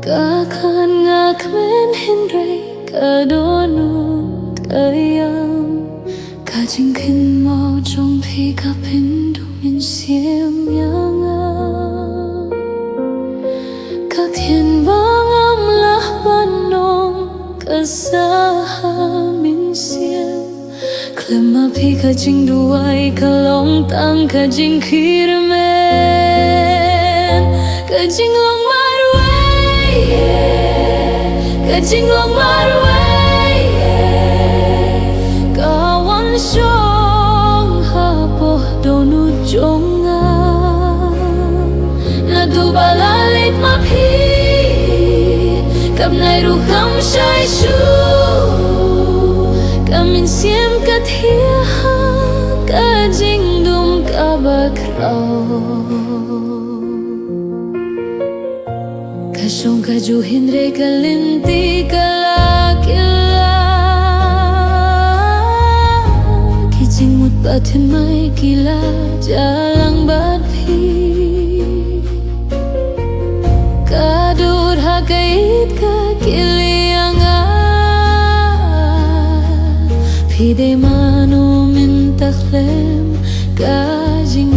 Kakan ngak men hindray kadonut ayam Kajing kin mau trong phi kapin dumin siam yanga Kak thiên bang am lah banong kasaha min siam Klema phi kajing duai kalong tang kajing kirmen Kajing long Kajing long marway kawan syong hapoh donut jonga nadu balalit mapi kam nai rukham shai shu kamin siem kathia kajing dum kabakrao Kashong kaju hindre kalinti kalakila Kijing mut batin mai kila jalang badpi Kadur hakait kakilianga Pide manu mintaklem kajing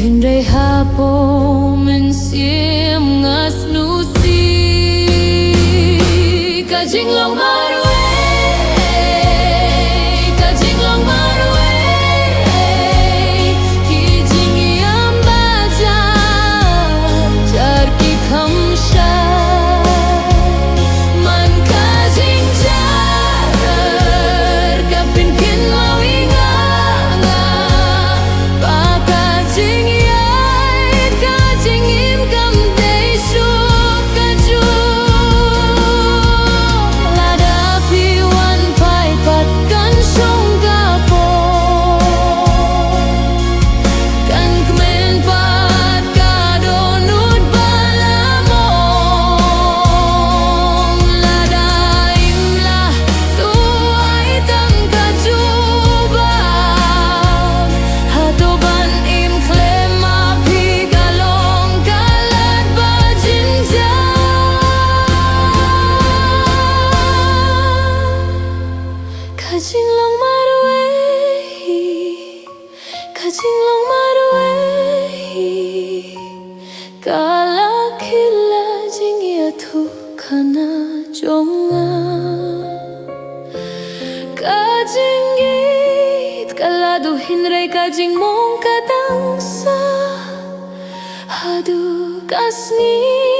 Hindray hapo men siem ngas nusi Kajing long marway Kajing long marway Kijing yam baja jar ki kham shai Man kajing jar kapin kin lawinga Kajing long marway Kajing long marway Kala kila jingia tu kana jonga Kajing git kala du hinray kajing mong katangsa Hadu kasni